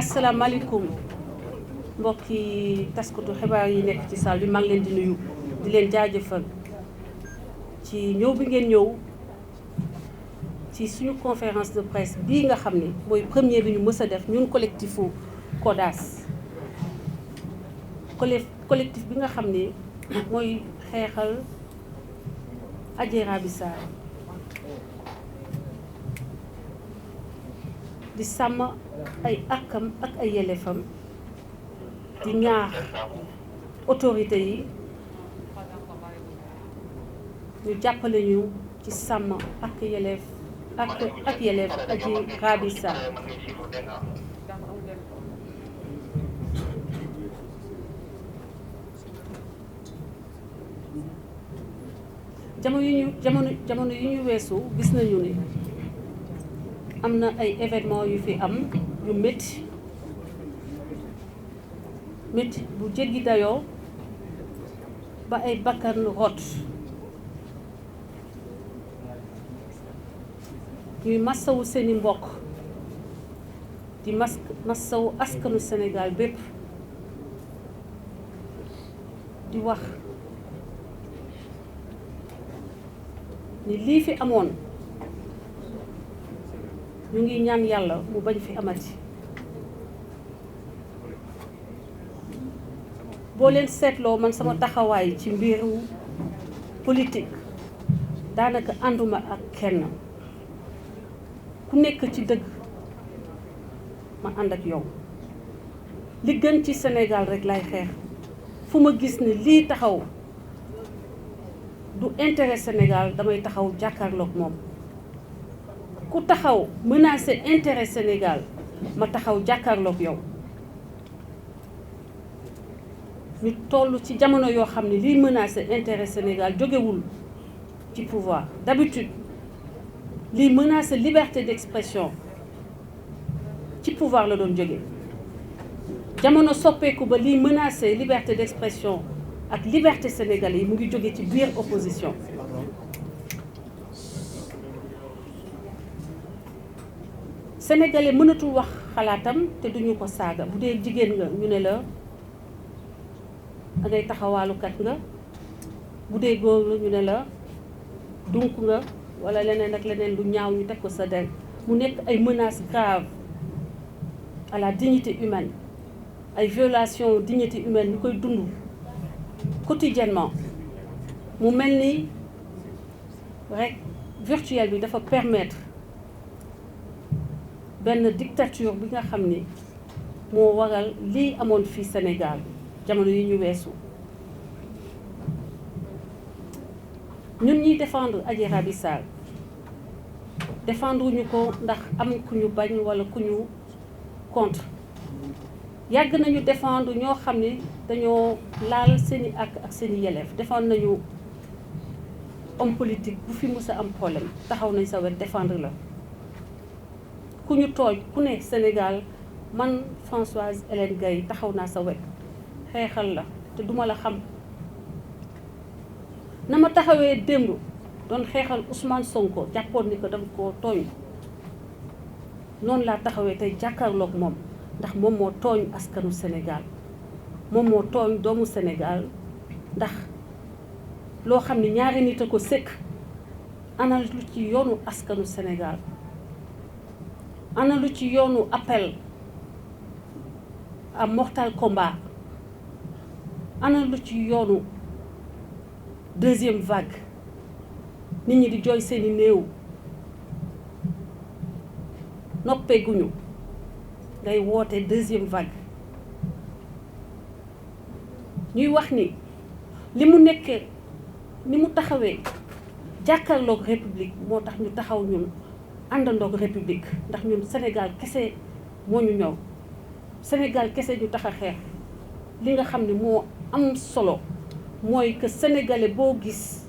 asalaamaaleykum mbokki taskatu xibaar yi nekk ci salle bi maa ngi leen di nuyu di leen jaajëfal ci ñëw bi ngeen ñëw ci suñu conférence de presse bii nga xam ne mooy premier bi ñu mës a def ñun collectifu CODAS collectif bi nga xam ne mooy xeexal Adji Raby Sarr di sàmm ay àqam ak ay yelleefam di ñaax autorité yi ñu jàppale ñu ci sàmm ak yelleef ak yelleef Adji Raby Sarr jamono yu ñu weesu gis nañu ne am na ay événements yu fi am yu métti bu jéggi dayoo ba ay bakkan rot ñuy massawu seeni mbokk di massawu askanu Sénégal bépp di wax ni lii fi amoon ñu ngi ñaan yàlla mu bañ fi amati boo leen seetloo man sama taxawaay ci mbiru politique daanaka ànduma ak kenn ku nekk ci dëgg ma ànd ak yow li gën ci Sénégal rek lay xeex fu ma gis ni lii taxaw du intérêt Sénégal damay taxaw jàkkaarloog moom ku taxaw menacer intérêt Sénégal ma taxaw jàkkaarloog yow ñu toll ci jamono yoo xam ne liy menacer intérêt Sénégal jógewul ci pouvoir d'habitude liy menacer liberté d'expression ci pouvoir la doon jóge jamono soppeeku ba liy menacer liberté d'expression ak liberté sénégalais yi mu ngi jóge ci biir opposition sénégalais mënatul wax xalaatam te duñu ko saaga bu dee jigéen nga ñu ne la da ngay taxawaalukat nga bu dee góor la ñu ne la dunk nga wala leneen ak leneen lu ñaaw ñu teg ko sa der mu nekk ay menaces graves à la dignité humaine ay violations dignité humaine ñu koy dund quotidiennement mu mel ni rek virtuel bi dafa permettre benn dictature bi nga xam ni moo waral lii amoon fii Sénégal jamono yi ñu weesu ñun ñuy défendre Adji Raby Sarr défendre ñu ko ndax am ku ñu bañ wala ku ñu contre yàgg nañu défendre ñoo xam ne dañoo laal seeni ak seeni yelleef défendre nañu homme politique bu fi mës a am problème taxaw nañ sa wet défendre la ku ñu tooj ku ne Sénégal man Françoise Hélène Gaye taxaw naa sa wet xeexal la te duma la xam na ma taxawee démb doon xeexal Ousmane Sonko jàppoon ni ko dama ko tooñ noonu laa taxawee tey jàkkaarloog moom ndax moom moo tooñ askanu Sénégal moom moo tooñ doomu Sénégal ndax loo xam ne ñaari nit a ko sëkk ana lu ci yoonu askanu Sénégal ana lu ci yoonu appel à mortal combat ana lu ci yoonu deuxième vague nit ñi di jooy seeni néew noppeeguñu ngay woote deuxième vague ñuy wax ni li mu nekkee ni mu taxawee jàkkaarloog république moo tax ñu taxaw ñun àndandoog république ndax ñun Sénégal kese moo ñu ñëw Sénégal kese ñu tax a xeex li nga xam ne moo am solo mooy que sénégalais boo gis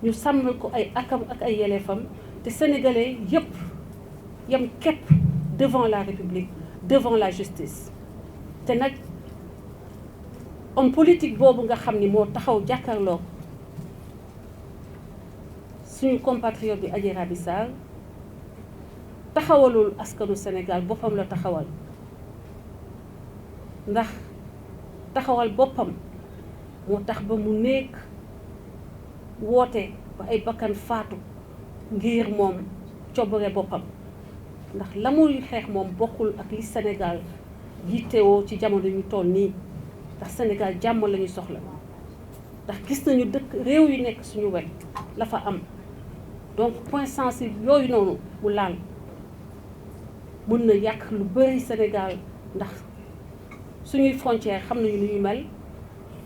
ñu sàmmal ko ay akam ak ay yelleefam te sénégalais yépp yam képp devant la république devant la justice te nag homme politique boobu nga xam ni moo taxaw jàkkaarloo suñu compatriote bi Adji Raby Sarr taxawalul askanu Sénégal boppam la taxawal ndax taxawal boppam moo tax ba mu nekk woote ba ay bakkan faatu ngir moom coobare boppam ndax la muy xeex moom bokkul ak li Sénégal yittewoo ci jamono ñu toll nii ndax Sénégal jàmm la ñu soxla ndax gis nañu dëkk réew yu nekk suñu wet la fa am donc point sensible yooyu noonu mu laal mën na yàq lu bari Sénégal ndax suñuy frontière xam nañu lu ñu mel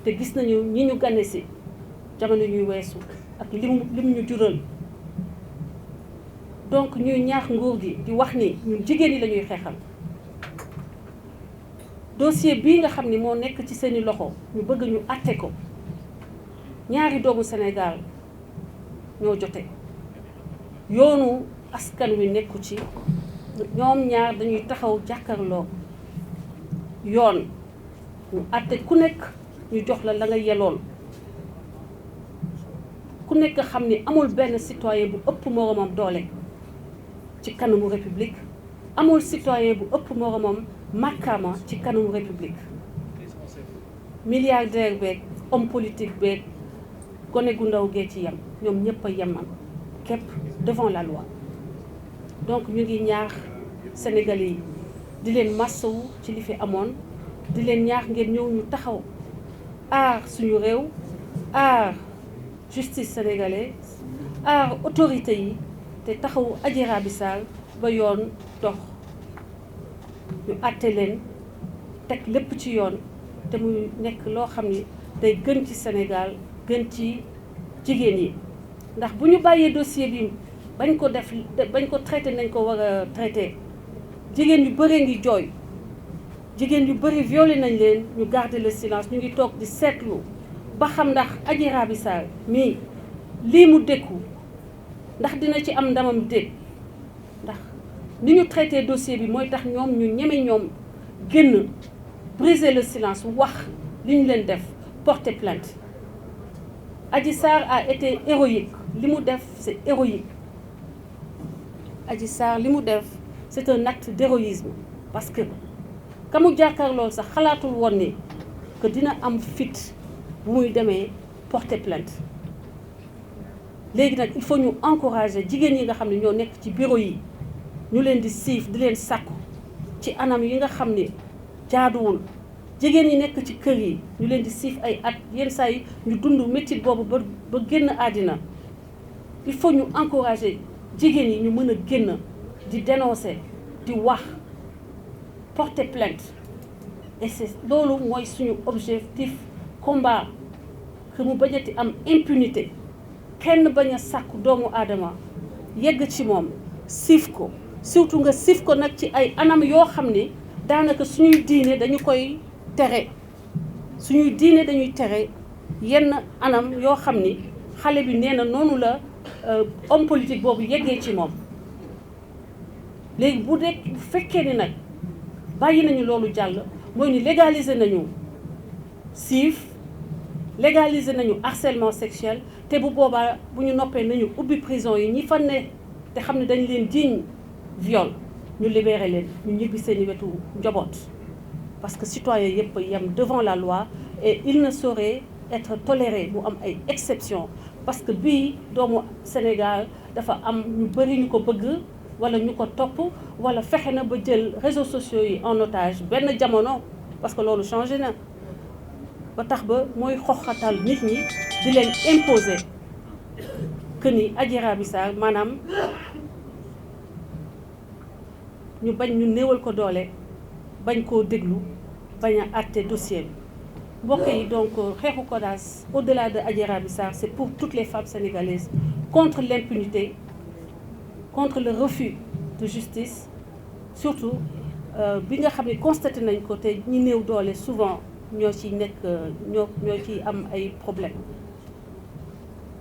te gis nañu ñi ñu gane si jamono ñuy weesu ak lim ñu jural donc ñuy ñaax nguur gi di wax ni ñun jigéen ñi la ñuy xeexal dossier bii nga xam ni moo nekk ci seeni loxo ñu bëgg ñu àtte ko ñaari doomu Sénégal ñoo jote yoonu askan wi nekku ci ñoom ñaar dañuy taxaw jàkkarloo yoon ñu àtte ku nekk ñu jox la la nga yelool ku nekk xam ni amul benn citoyen bu ëpp moromam doole ci kanamu république amul citoyen bu ëpp moromam màkkaama ci kanamu république milliardaire beeg homme politique beeg gone gu ndaw gee ci yem ñoom ñëpp a yemal képp devant la loi donc ñu ngi ñaax Sénégalais yi di leen massawu ci li fi amoon di leen ñaax ngeen ñëw ñu taxaw aar suñu réew aar justice sénégalaise aar autorité yi te taxawu Adji Raby Sarr ba yoon dox ñu àtte leen teg lépp ci yoon te muy nekk loo xam ni day gën ci Sénégal gën ci jigéen yi ndax bu ñu bàyyee dossier bi bañ ko traité nañ ko war a traité jigéen yu bëree ngi jooy jigéen yu bëri violé nañ leen ñu garder le silence ñu ngi toog di seetlu ba xam ndax Adji Raby Sarr mii lii mu dékku ndax dina ci am ndamam déet ndax ni ñu traité dossier bi mooy tax ñoom ñu ñeme ñoom génn briser le silence wax li ñu leen def porter plainte Adji Sarr a été héroïque li mu def c'est héroïque Adji Sarr li mu def c'est un acte d'héroïsme parce que ka mu jàkkaarloo sax xalaatul woon ni que dina am fit bu muy demee porter plainte léegi nag il faut ñu encourager jigéen yi nga xam ne ñoo nekk ci bureau yi ñu leen di siif di leen sàkku ci anam yi nga xam ne jaaduwul jigéen ñi nekk ci kër yi ñu leen di siif ay at yenn saa yi ñu dund métit boobu ba génn àddina il faut ñu encourager jigéen yi ñu mën a génn di dénoncer di wax porter plainte et c'est loolu mooy suñu objectif combat que mu bañati am impunité kenn bañ a sàkku doomu aadama yegg ci moom siif ko surtout nga siif ko nag ci ay anam yoo xam ni daanaka suñuy diine dañu koy tere suñuy diine dañuy tere yenn anam yoo xam ni xale bi nee na noonu la homme politique boobu yeggee ci moom léegi bu fekkee ni nag bàyyi nañu loolu jàll mooy ni légaliser nañu siif légaliser nañu harcèlement sexuel te bu boobaa bu ñu noppee nañu ubbi prison yi ñi fa ne te xam ne dañ leen jiiñ viol ñu libérer leen ñu ñibbi seeni wetu njaboot parce que citoyens yëpp yem devant la loi et il ne saurait être toléré mu am ay exceptions parce que bii doomu Sénégal dafa am ñu bëri ñu ko bëgg wala ñu ko topp wala fexe na ba jël réseaux sociaux yi en otage benn jamono parce que loolu changé na ba tax ba mooy xoxatal nit ñi di leen imposer que ni Adji Raby Sarr maanaam ñu bañ ñu néewal ko doole bañ koo déglu bañ a àtte dossier bi mbokk yi donc xeexu CODAS au-delà de Adji Raby Sarr c'est pour toutes les femmes sénégalaises contre l'impunité contre le refus de justice surtout bi nga xam ne constaté nañ ko te ñi néew doole souvent ñoo ci nekk ñoo ci am ay problèmes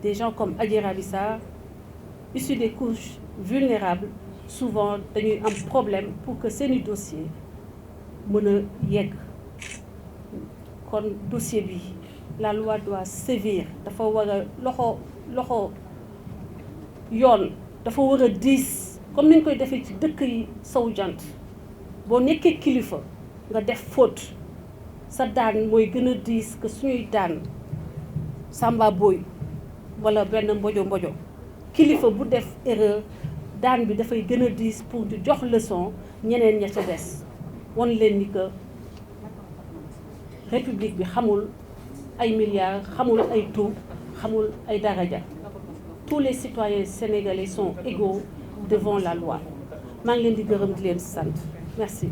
des gens comme Adji Raby Sarr issus des couches vulnérables souvent dañuy am problème pour que seeni dossier mën a yegg kon dossier bi la loi doit sévir dafa war a loxo yoon dafa war a diis comme ni ñu koy defee ci dëkk yi sowu jant boo nekkee kilifa nga def faute sa daan mooy gën a diis que suñuy daan Samba Boy wala benn mbojo kilifa bu def erreur daan bi dafay gën a diis pour di jox leçon ñeneen ña ca des won leen ni que république bi xamul ay milliards xamul ay tur xamul ay daraja. Tous les citoyens sénégalais sont égaux devant la loi maa ngi leen di gërëm di leen sant merci.